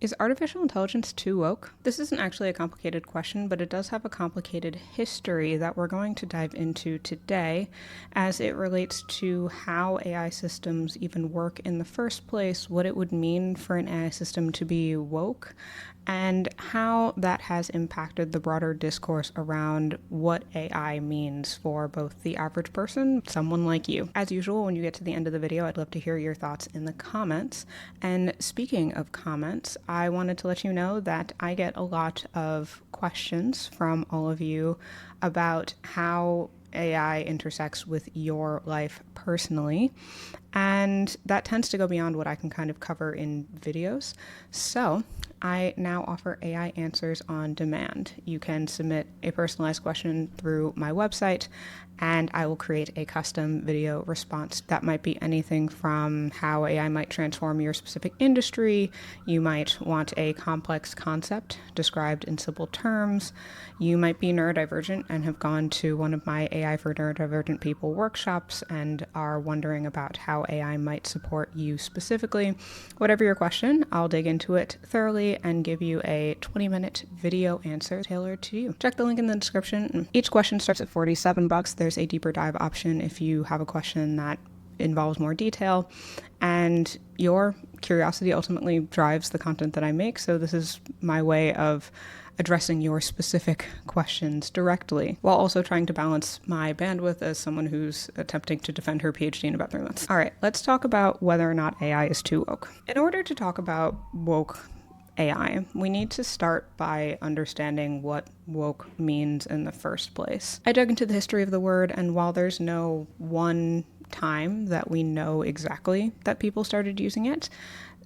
Is artificial intelligence too woke? This isn't actually a complicated question, but it does have a complicated history that we're going to dive into today as it relates to how AI systems even work in the first place, what it would mean for an AI system to be woke, and how that has impacted the broader discourse around what AI means for both the average person, someone like you. As usual, when you get to the end of the video, I'd love to hear your thoughts in the comments. And speaking of comments, I wanted to let you know that I get a lot of questions from all of you about how AI intersects with your life personally, and that tends to go beyond what I can kind of cover in videos. So I now offer AI answers on demand. You can submit a personalized question through my website, and I will create a custom video response. That might be anything from how AI might transform your specific industry. You might want a complex concept described in simple terms. You might be neurodivergent and have gone to one of my AI for neurodivergent people workshops and are wondering about how AI might support you specifically. Whatever your question, I'll dig into it thoroughly and give you a 20-minute video answer tailored to you. Check the link in the description. Each question starts at $47. There's a deeper dive option if you have a question that involves more detail, and your curiosity ultimately drives the content that I make. So this is my way of addressing your specific questions directly, while also trying to balance my bandwidth as someone who's attempting to defend her PhD in about 3 months. All right, let's talk about whether or not AI is too woke. In order to talk about woke AI, we need to start by understanding what woke means in the first place. I dug into the history of the word, and while there's no one time that we know exactly that people started using it,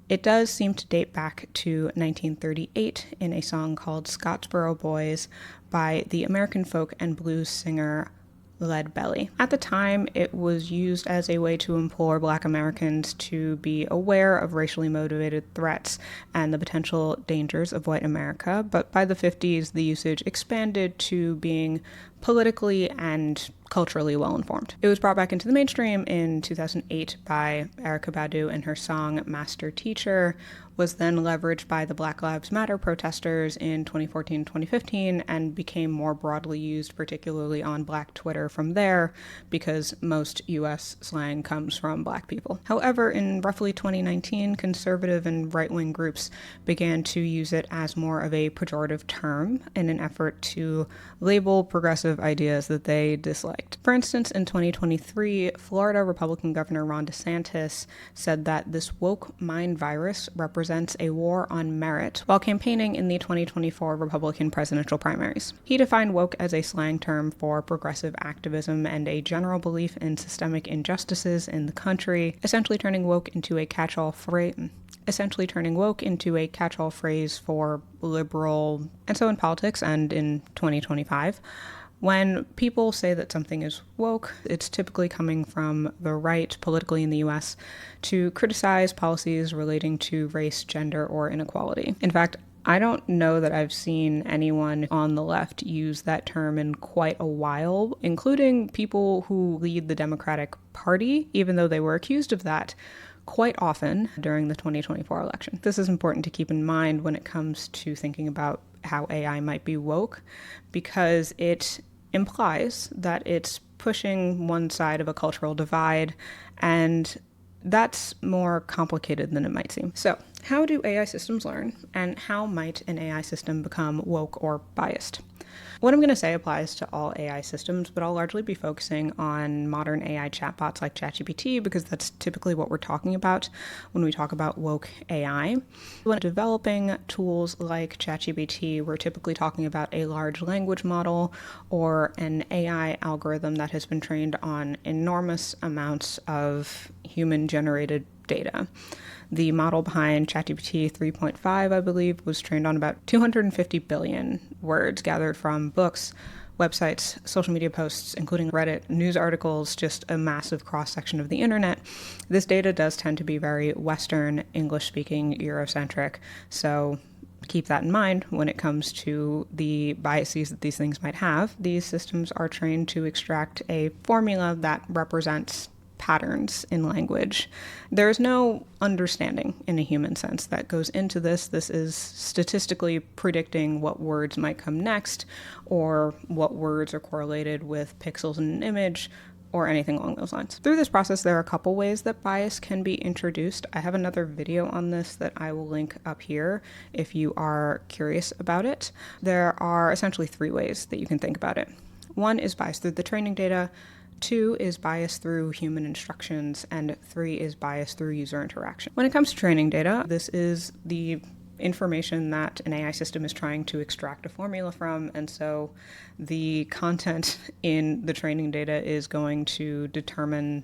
it does seem to date back to 1938 in a song called Scottsboro Boys by the American folk and blues singer Lead Belly. At the time, it was used as a way to implore Black Americans to be aware of racially motivated threats and the potential dangers of white America, but by the 50s, the usage expanded to being politically and culturally well-informed. It was brought back into the mainstream in 2008 by Erykah Badu, and her song Master Teacher was then leveraged by the Black Lives Matter protesters in 2014-2015 and became more broadly used, particularly on Black Twitter from there, because most US slang comes from Black people. However, in roughly 2019, conservative and right-wing groups began to use it as more of a pejorative term in an effort to label progressive ideas that they disliked. For instance, in 2023, Florida Republican Governor Ron DeSantis said that this woke mind virus represents a war on merit while campaigning in the 2024 Republican presidential primaries. He defined woke as a slang term for progressive activism and a general belief in systemic injustices in the country, essentially turning woke into a catch-all phrase for liberal. And so in politics and in 2025, when people say that something is woke, it's typically coming from the right, politically in the US, to criticize policies relating to race, gender, or inequality. In fact, I don't know that I've seen anyone on the left use that term in quite a while, including people who lead the Democratic Party, even though they were accused of that quite often during the 2024 election. This is important to keep in mind when it comes to thinking about how AI might be woke, because it implies that it's pushing one side of a cultural divide, and that's more complicated than it might seem. So, how do AI systems learn, and how might an AI system become woke or biased? What I'm going to say applies to all AI systems, but I'll largely be focusing on modern AI chatbots like ChatGPT, because that's typically what we're talking about when we talk about woke AI. When developing tools like ChatGPT, we're typically talking about a large language model or an AI algorithm that has been trained on enormous amounts of human-generated data. The model behind ChatGPT 3.5, I believe, was trained on about 250 billion words gathered from books, websites, social media posts, including Reddit, news articles, just a massive cross-section of the internet. This data does tend to be very Western, English-speaking, Eurocentric, so keep that in mind when it comes to the biases that these things might have. These systems are trained to extract a formula that represents patterns in language. There is no understanding in a human sense that goes into this. This is statistically predicting what words might come next, or what words are correlated with pixels in an image, or anything along those lines. Through this process, there are a couple ways that bias can be introduced. I have another video on this that I will link up here if you are curious about it. There are essentially 3 ways that you can think about it. 1 is bias through the training data, 2 is bias through human instructions, and 3 is bias through user interaction. When it comes to training data, this is the information that an AI system is trying to extract a formula from, and so the content in the training data is going to determine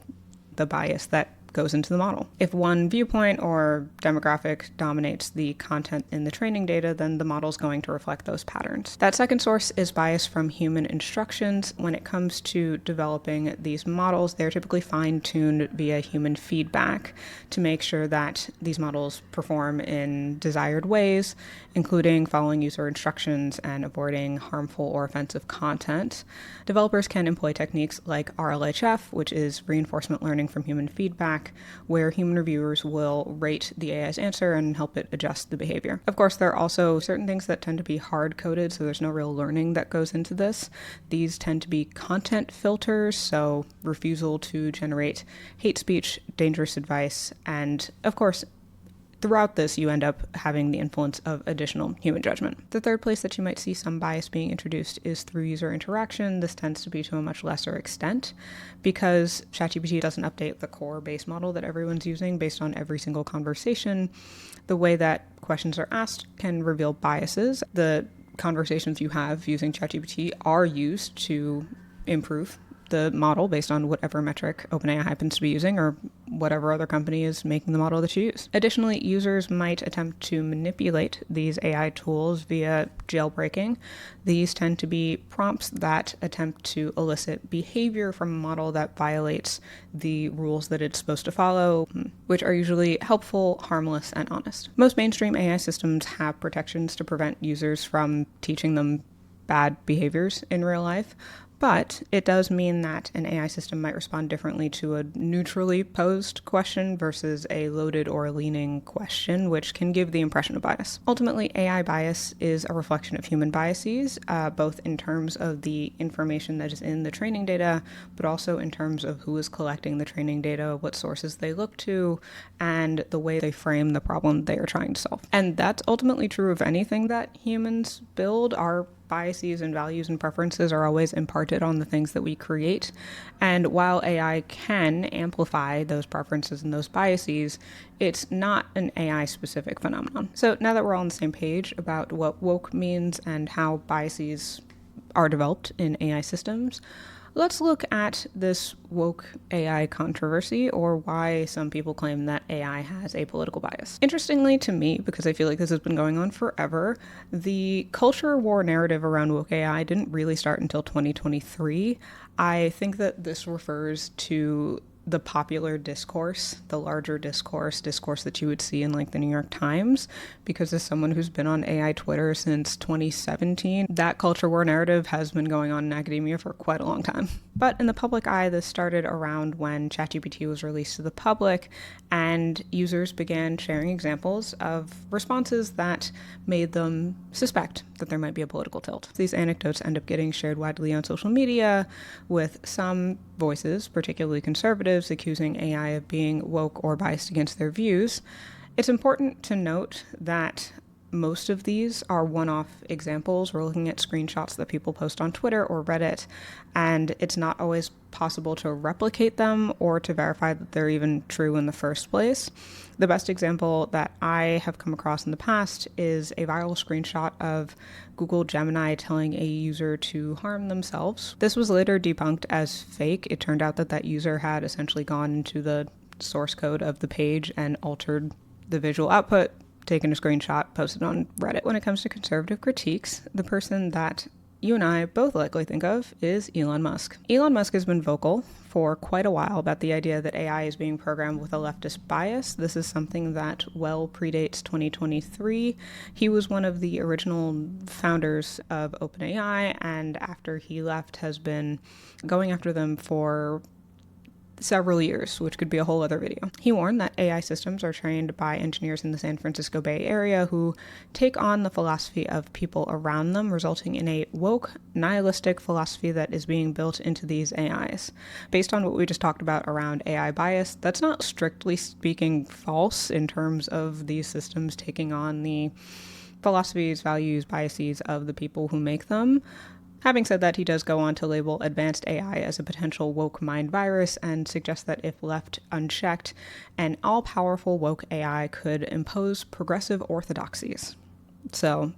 the bias that goes into the model. If one viewpoint or demographic dominates the content in the training data, then the model is going to reflect those patterns. That second source is bias from human instructions. When it comes to developing these models, they're typically fine-tuned via human feedback to make sure that these models perform in desired ways, including following user instructions and avoiding harmful or offensive content. Developers can employ techniques like RLHF, which is reinforcement learning from human feedback, where human reviewers will rate the AI's answer and help it adjust the behavior. Of course, there are also certain things that tend to be hard-coded, so there's no real learning that goes into this. These tend to be content filters, so refusal to generate hate speech, dangerous advice, and of course, throughout this, you end up having the influence of additional human judgment. The third place that you might see some bias being introduced is through user interaction. This tends to be to a much lesser extent because ChatGPT doesn't update the core base model that everyone's using based on every single conversation. The way that questions are asked can reveal biases. The conversations you have using ChatGPT are used to improve the model based on whatever metric OpenAI happens to be using or whatever other company is making the model that you use. Additionally, users might attempt to manipulate these AI tools via jailbreaking. These tend to be prompts that attempt to elicit behavior from a model that violates the rules that it's supposed to follow, which are usually helpful, harmless, and honest. Most mainstream AI systems have protections to prevent users from teaching them bad behaviors in real life. But it does mean that an AI system might respond differently to a neutrally posed question versus a loaded or leaning question, which can give the impression of bias. Ultimately, AI bias is a reflection of human biases, both in terms of the information that is in the training data, but also in terms of who is collecting the training data, what sources they look to, and the way they frame the problem they are trying to solve. And that's ultimately true of anything that humans build. Our biases and values and preferences are always imparted on the things that we create. And while AI can amplify those preferences and those biases, it's not an AI-specific phenomenon. So now that we're all on the same page about what woke means and how biases are developed in AI systems, let's look at this woke AI controversy, or why some people claim that AI has a political bias. Interestingly to me, because I feel like this has been going on forever, the culture war narrative around woke AI didn't really start until 2023. I think that this refers to the popular discourse, the larger discourse that you would see in like the New York Times, because as someone who's been on AI Twitter since 2017, that culture war narrative has been going on in academia for quite a long time. But in the public eye, this started around when ChatGPT was released to the public and users began sharing examples of responses that made them suspect that there might be a political tilt. These anecdotes end up getting shared widely on social media, with some voices, particularly conservatives, accusing AI of being woke or biased against their views. It's important to note that most of these are one-off examples. We're looking at screenshots that people post on Twitter or Reddit, and it's not always possible to replicate them or to verify that they're even true in the first place. The best example that I have come across in the past is a viral screenshot of Google Gemini telling a user to harm themselves. This was later debunked as fake. It turned out that that user had essentially gone into the source code of the page and altered the visual output, taken a screenshot, posted on Reddit. When it comes to conservative critiques, the person that you and I both likely think of is Elon Musk. Elon Musk has been vocal for quite a while about the idea that AI is being programmed with a leftist bias. This is something that well predates 2023. He was one of the original founders of OpenAI, and after he left has been going after them for several years, which could be a whole other video. He warned that AI systems are trained by engineers in the San Francisco Bay Area who take on the philosophy of people around them, resulting in a woke, nihilistic philosophy that is being built into these AIs. Based on what we just talked about around AI bias, that's not strictly speaking false in terms of these systems taking on the philosophies, values, biases of the people who make them. Having said that, he does go on to label advanced AI as a potential woke mind virus and suggest that if left unchecked, an all-powerful woke AI could impose progressive orthodoxies. So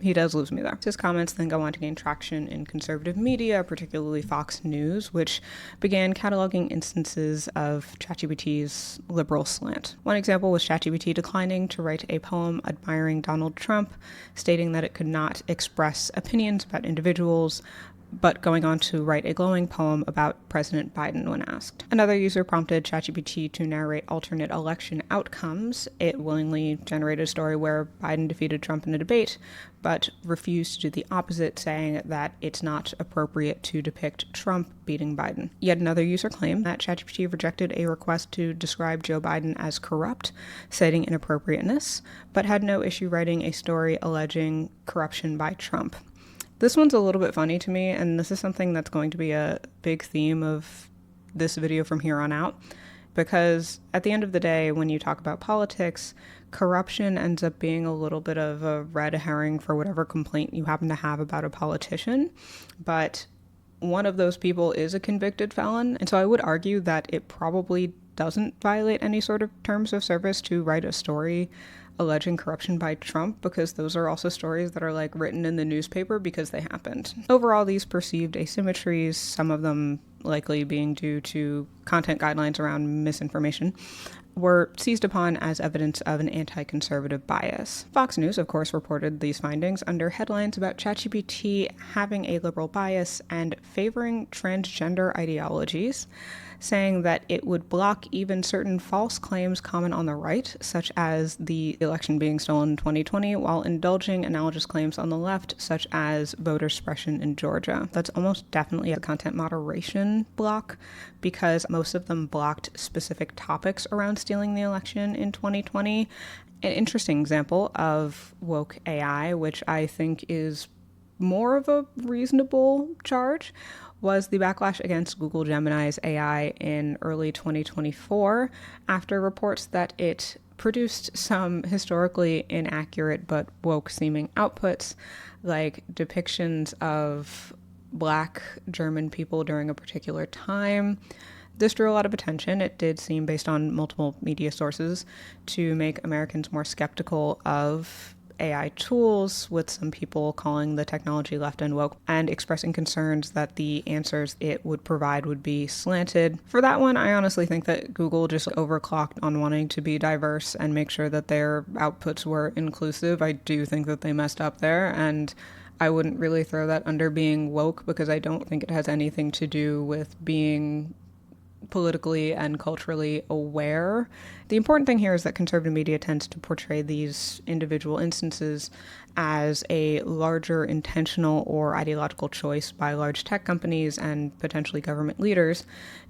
he does lose me there. His comments then go on to gain traction in conservative media, particularly Fox News, which began cataloging instances of ChatGPT's liberal slant. One example was ChatGPT declining to write a poem admiring Donald Trump, stating that it could not express opinions about individuals, but going on to write a glowing poem about President Biden when asked. Another user prompted ChatGPT to narrate alternate election outcomes. It willingly generated a story where Biden defeated Trump in a debate, but refused to do the opposite, saying that it's not appropriate to depict Trump beating Biden. Yet another user claimed that ChatGPT rejected a request to describe Joe Biden as corrupt, citing inappropriateness, but had no issue writing a story alleging corruption by Trump. This one's a little bit funny to me, and this is something that's going to be a big theme of this video from here on out, because at the end of the day, when you talk about politics, corruption ends up being a little bit of a red herring for whatever complaint you happen to have about a politician, but one of those people is a convicted felon, and so I would argue that it probably doesn't violate any sort of terms of service to write a story alleging corruption by Trump, because those are also stories that are like written in the newspaper because they happened. Overall, these perceived asymmetries, some of them likely being due to content guidelines around misinformation, were seized upon as evidence of an anti-conservative bias. Fox News, of course, reported these findings under headlines about ChatGPT having a liberal bias and favoring transgender ideologies, saying that it would block even certain false claims common on the right, such as the election being stolen in 2020, while indulging analogous claims on the left, such as voter suppression in Georgia. That's almost definitely a content moderation block, because most of them blocked specific topics around stealing the election in 2020. An interesting example of woke AI, which I think is more of a reasonable charge, was the backlash against Google Gemini's AI in early 2024 after reports that it produced some historically inaccurate but woke-seeming outputs, like depictions of Black German people during a particular time. This drew a lot of attention. It did seem, based on multiple media sources, to make Americans more skeptical of AI tools, with some people calling the technology left and woke and expressing concerns that the answers it would provide would be slanted. For that one, I honestly think that Google just overclocked on wanting to be diverse and make sure that their outputs were inclusive. I do think that they messed up there, and I wouldn't really throw that under being woke, because I don't think it has anything to do with being politically and culturally aware. The important thing here is that conservative media tends to portray these individual instances as a larger intentional or ideological choice by large tech companies and potentially government leaders.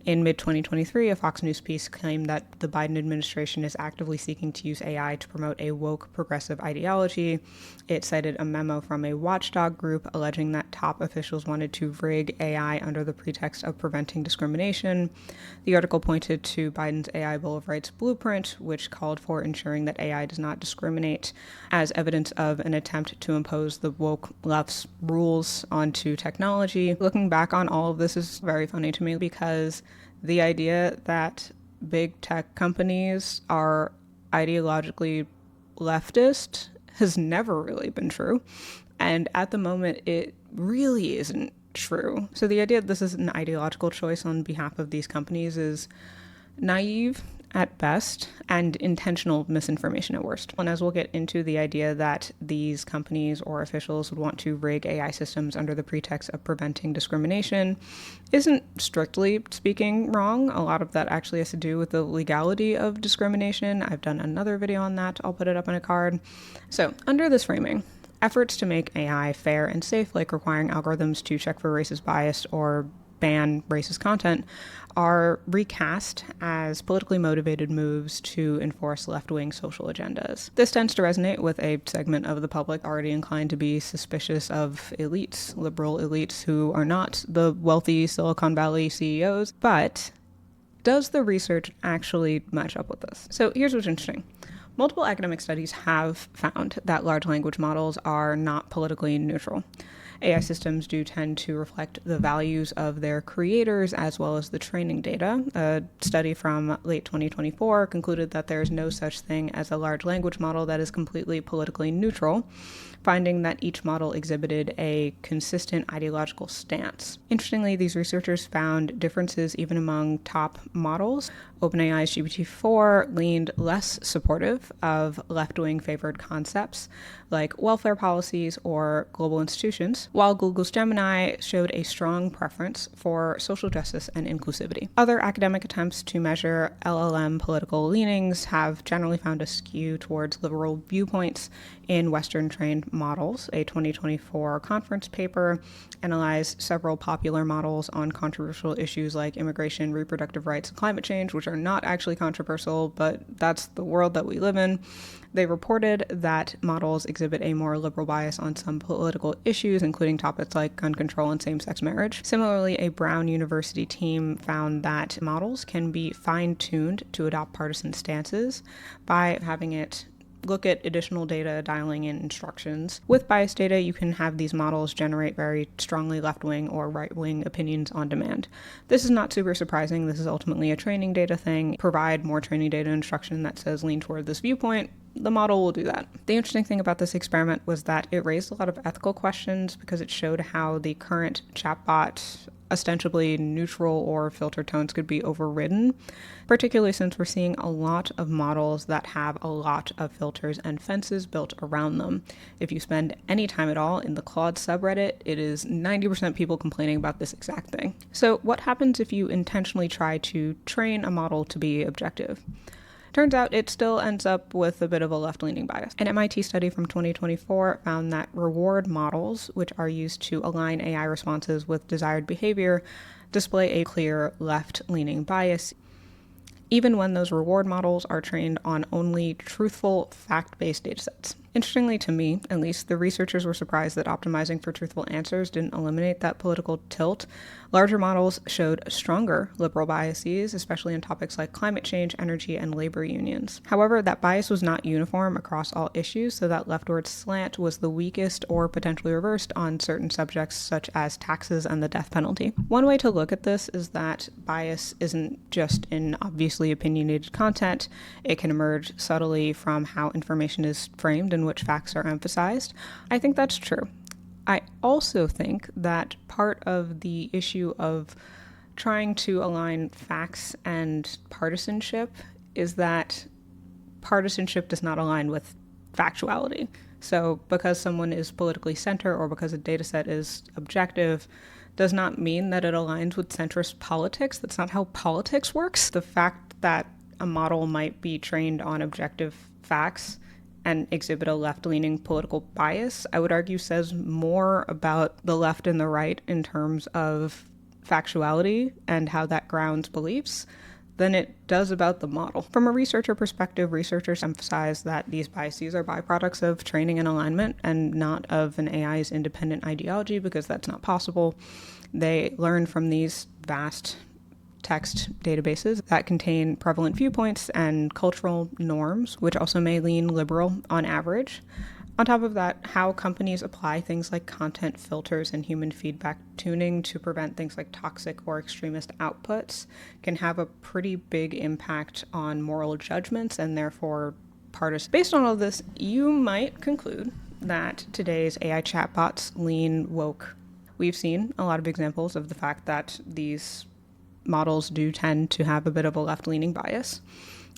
In mid-2023, a Fox News piece claimed that the Biden administration is actively seeking to use AI to promote a woke progressive ideology. It cited a memo from a watchdog group alleging that top officials wanted to rig AI under the pretext of preventing discrimination. The article pointed to Biden's AI Bill of Rights blueprint, which called for ensuring that AI does not discriminate, as evidence of an attempt to impose the woke left's rules onto technology. Looking back on all of this is very funny to me, because the idea that big tech companies are ideologically leftist has never really been true. And at the moment, it really isn't true. So the idea that this is an ideological choice on behalf of these companies is naive at best and intentional misinformation at worst. And as we'll get into, the idea that these companies or officials would want to rig AI systems under the pretext of preventing discrimination isn't, strictly speaking, wrong. A lot of that actually has to do with the legality of discrimination. I've done another video on that. I'll put it up in a card. So under this framing, efforts to make AI fair and safe, like requiring algorithms to check for racist bias or ban racist content are recast as politically motivated moves to enforce left-wing social agendas. This tends to resonate with a segment of the public already inclined to be suspicious of elites, liberal elites who are not the wealthy Silicon Valley CEOs. But does the research actually match up with this? So here's what's interesting. Multiple academic studies have found that large language models are not politically neutral. AI systems do tend to reflect the values of their creators as well as the training data. A study from late 2024 concluded that there is no such thing as a large language model that is completely politically neutral, finding that each model exhibited a consistent ideological stance. Interestingly, these researchers found differences even among top models. OpenAI's GPT-4 leaned less supportive of left-wing favored concepts like welfare policies or global institutions, while Google's Gemini showed a strong preference for social justice and inclusivity. Other academic attempts to measure LLM political leanings have generally found a skew towards liberal viewpoints in Western-trained models. A 2024 conference paper analyzed several popular models on controversial issues like immigration, reproductive rights, and climate change, which are not actually controversial, but that's the world that we live in. They reported that models exhibit a more liberal bias on some political issues, including topics like gun control and same-sex marriage. Similarly, a Brown University team found that models can be fine-tuned to adopt partisan stances by having it look at additional data, dialing in instructions. With biased data, you can have these models generate very strongly left-wing or right-wing opinions on demand. This is not super surprising. This is ultimately a training data thing. Provide more training data instruction that says lean toward this viewpoint. The model will do that. The interesting thing about this experiment was that it raised a lot of ethical questions because it showed how the current chatbot ostensibly neutral or filter tones could be overridden, particularly since we're seeing a lot of models that have a lot of filters and fences built around them. If you spend any time at all in the Claude subreddit, it is 90% people complaining about this exact thing. So what happens if you intentionally try to train a model to be objective? Turns out it still ends up with a bit of a left-leaning bias. An MIT study from 2024 found that reward models, which are used to align AI responses with desired behavior, display a clear left-leaning bias, even when those reward models are trained on only truthful, fact-based datasets. Interestingly to me, at least, the researchers were surprised that optimizing for truthful answers didn't eliminate that political tilt. Larger models showed stronger liberal biases, especially in topics like climate change, energy, and labor unions. However, that bias was not uniform across all issues, so that leftward slant was the weakest or potentially reversed on certain subjects such as taxes and the death penalty. One way to look at this is that bias isn't just in obviously opinionated content. It can emerge subtly from how information is framed and which facts are emphasized. I think that's true. I also think that part of the issue of trying to align facts and partisanship is that partisanship does not align with factuality. So because someone is politically center or because a data set is objective does not mean that it aligns with centrist politics. That's not how politics works. The fact that a model might be trained on objective facts and exhibit a left-leaning political bias, I would argue says more about the left and the right in terms of factuality and how that grounds beliefs than it does about the model. From a researcher perspective, researchers emphasize that these biases are byproducts of training and alignment and not of an AI's independent ideology, because that's not possible. They learn from these vast text databases that contain prevalent viewpoints and cultural norms, which also may lean liberal on average. On top of that, how companies apply things like content filters and human feedback tuning to prevent things like toxic or extremist outputs can have a pretty big impact on moral judgments and therefore partisan. Based on all this, you might conclude that today's AI chatbots lean woke. We've seen a lot of examples of the fact that these models do tend to have a bit of a left-leaning bias.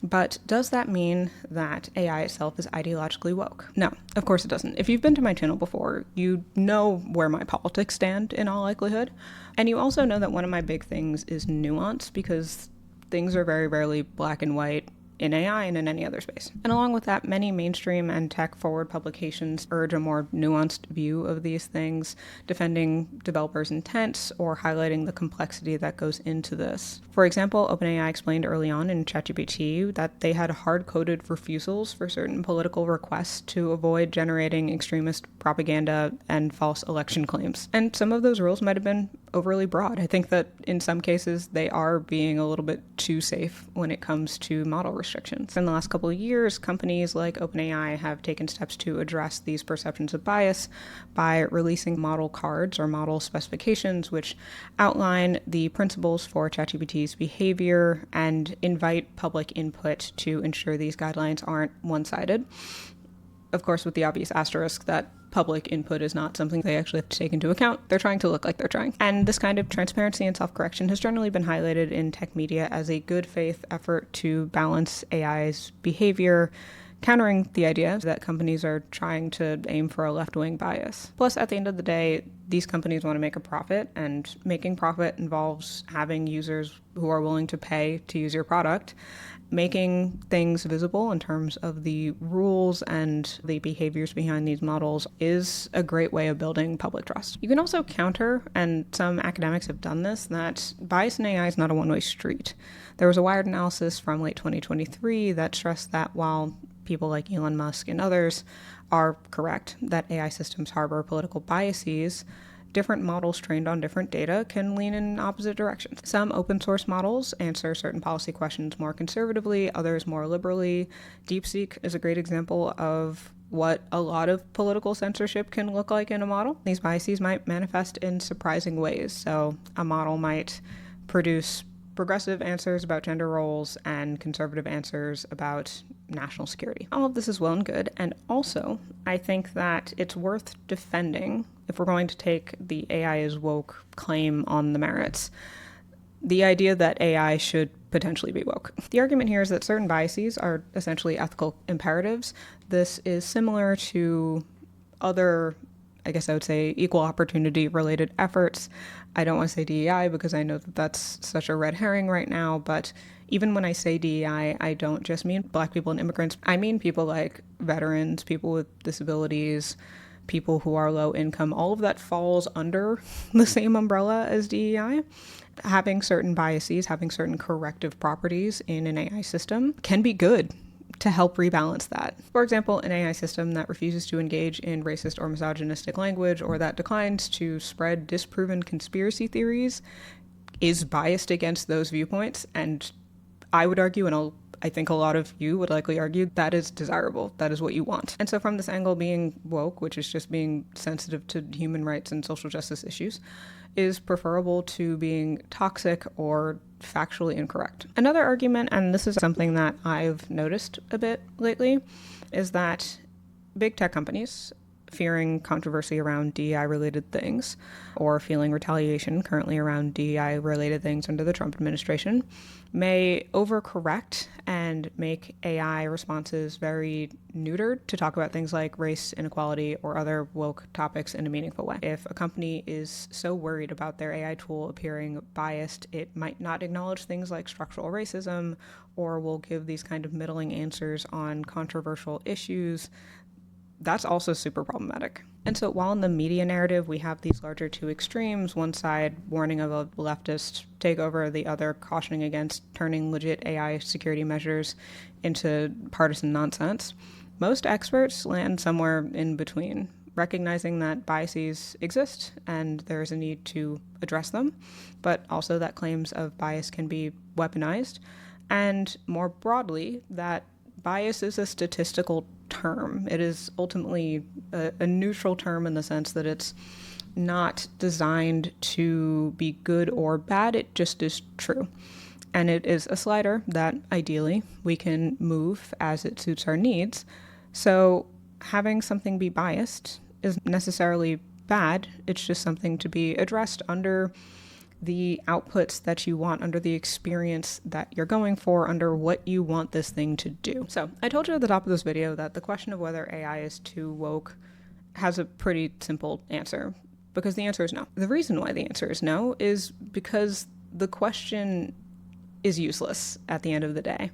But does that mean that AI itself is ideologically woke? No, of course it doesn't. If you've been to my channel before, you know where my politics stand in all likelihood. And you also know that one of my big things is nuance, because things are very rarely black and white in AI and in any other space. And along with that, many mainstream and tech-forward publications urge a more nuanced view of these things, defending developers' intents or highlighting the complexity that goes into this. For example, OpenAI explained early on in ChatGPT that they had hard-coded refusals for certain political requests to avoid generating extremist propaganda and false election claims. And some of those rules might have been overly broad. I think that in some cases they are being a little bit too safe when it comes to model restrictions. In the last couple of years, companies like OpenAI have taken steps to address these perceptions of bias by releasing model cards or model specifications, which outline the principles for ChatGPT's behavior and invite public input to ensure these guidelines aren't one-sided. Of course, with the obvious asterisk that public input is not something they actually have to take into account. They're trying to look like they're trying. And this kind of transparency and self-correction has generally been highlighted in tech media as a good faith effort to balance AI's behavior, countering the idea that companies are trying to aim for a left-wing bias. Plus, at the end of the day, these companies want to make a profit, and making profit involves having users who are willing to pay to use your product. Making things visible in terms of the rules and the behaviors behind these models is a great way of building public trust. You can also counter, and some academics have done this, that bias in AI is not a one-way street. There was a Wired analysis from late 2023 that stressed that while people like Elon Musk and others are correct that AI systems harbor political biases, different models trained on different data can lean in opposite directions. Some open source models answer certain policy questions more conservatively, others more liberally. DeepSeek is a great example of what a lot of political censorship can look like in a model. These biases might manifest in surprising ways. So a model might produce progressive answers about gender roles and conservative answers about national security. All of this is well and good, and also I think that it's worth defending, if we're going to take the AI is woke claim on the merits, the idea that AI should potentially be woke. The argument here is that certain biases are essentially ethical imperatives. This is similar to other, I guess I would say, equal opportunity related efforts. I don't want to say DEI because I know that that's such a red herring right now, but even when I say DEI, I don't just mean Black people and immigrants. I mean people like veterans, people with disabilities, people who are low income. All of that falls under the same umbrella as DEI. Having certain biases, having certain corrective properties in an AI system can be good to help rebalance that. For example, an AI system that refuses to engage in racist or misogynistic language, or that declines to spread disproven conspiracy theories, is biased against those viewpoints. And I would argue, and I think a lot of you would likely argue, that is desirable. That is what you want. And so from this angle, being woke, which is just being sensitive to human rights and social justice issues, is preferable to being toxic or factually incorrect. Another argument, and this is something that I've noticed a bit lately, is that big tech companies, fearing controversy around DEI-related things, or feeling retaliation currently around DEI-related things under the Trump administration, may overcorrect and make AI responses very neutered to talk about things like race, inequality, or other woke topics in a meaningful way. If a company is so worried about their AI tool appearing biased, it might not acknowledge things like structural racism, or will give these kind of middling answers on controversial issues. That's also super problematic. And so while in the media narrative we have these larger two extremes, one side warning of a leftist takeover, the other cautioning against turning legit AI security measures into partisan nonsense, most experts land somewhere in between, recognizing that biases exist and there is a need to address them, but also that claims of bias can be weaponized, and more broadly, that bias is a statistical term. It is ultimately a neutral term in the sense that it's not designed to be good or bad, it just is true. And it is a slider that ideally we can move as it suits our needs. So having something be biased isn't necessarily bad, it's just something to be addressed under the outputs that you want, under the experience that you're going for, under what you want this thing to do. So I told you at the top of this video that the question of whether AI is too woke has a pretty simple answer, because the answer is no. The reason why the answer is no is because the question is useless at the end of the day.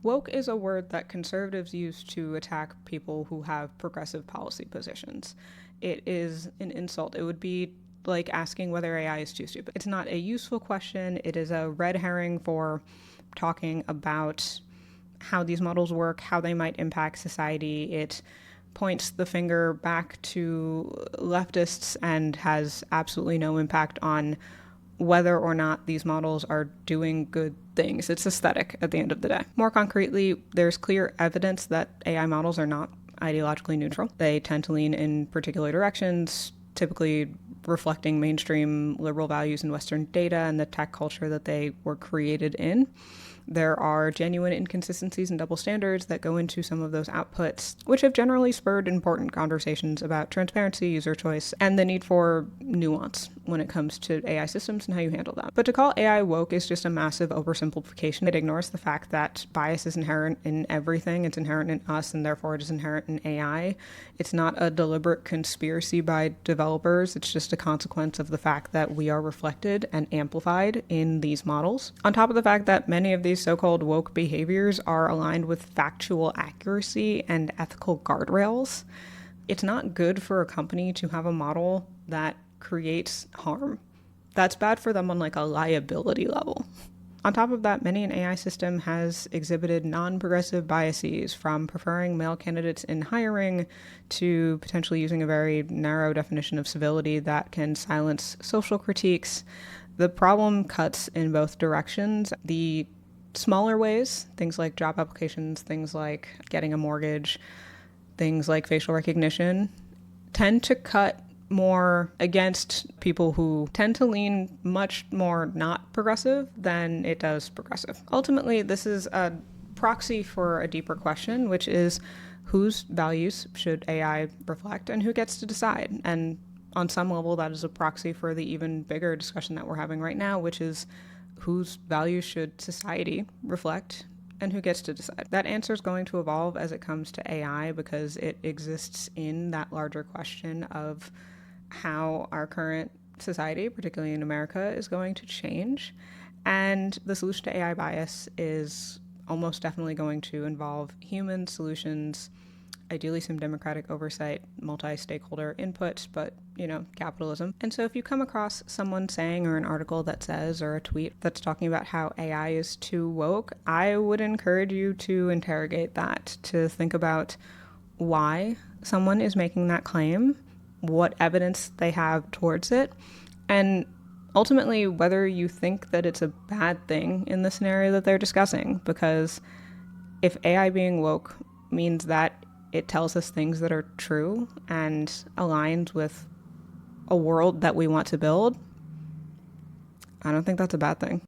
Woke is a word that conservatives use to attack people who have progressive policy positions. It is an insult. It would be like asking whether AI is too stupid. It's not a useful question. It is a red herring for talking about how these models work, how they might impact society. It points the finger back to leftists and has absolutely no impact on whether or not these models are doing good things. It's aesthetic at the end of the day. More concretely, there's clear evidence that AI models are not ideologically neutral. They tend to lean in particular directions, typically reflecting mainstream liberal values in Western data and the tech culture that they were created in. There are genuine inconsistencies and double standards that go into some of those outputs, which have generally spurred important conversations about transparency, user choice, and the need for nuance when it comes to AI systems and how you handle them. But to call AI woke is just a massive oversimplification. It ignores the fact that bias is inherent in everything. It's inherent in us, and therefore it is inherent in AI. It's not a deliberate conspiracy by developers. It's just a consequence of the fact that we are reflected and amplified in these models. On top of the fact that many of these so-called woke behaviors are aligned with factual accuracy and ethical guardrails, it's not good for a company to have a model that creates harm. That's bad for them on like a liability level. On top of that, many an AI system has exhibited non-progressive biases, from preferring male candidates in hiring to potentially using a very narrow definition of civility that can silence social critiques. The problem cuts in both directions. The smaller ways, things like job applications, things like getting a mortgage, things like facial recognition, tend to cut more against people who tend to lean much more not progressive than it does progressive. Ultimately, this is a proxy for a deeper question, which is whose values should AI reflect and who gets to decide? And on some level, that is a proxy for the even bigger discussion that we're having right now, which is whose values should society reflect and who gets to decide. That answer is going to evolve as it comes to AI because it exists in that larger question of how our current society, particularly in America, is going to change. And the solution to AI bias is almost definitely going to involve human solutions, ideally some democratic oversight, multi-stakeholder input, but, capitalism. And so if you come across someone saying, or an article that says, or a tweet that's talking about how AI is too woke, I would encourage you to interrogate that, to think about why someone is making that claim, what evidence they have towards it, and ultimately whether you think that it's a bad thing in the scenario that they're discussing. Because if AI being woke means that it tells us things that are true and aligns with a world that we want to build, I don't think that's a bad thing.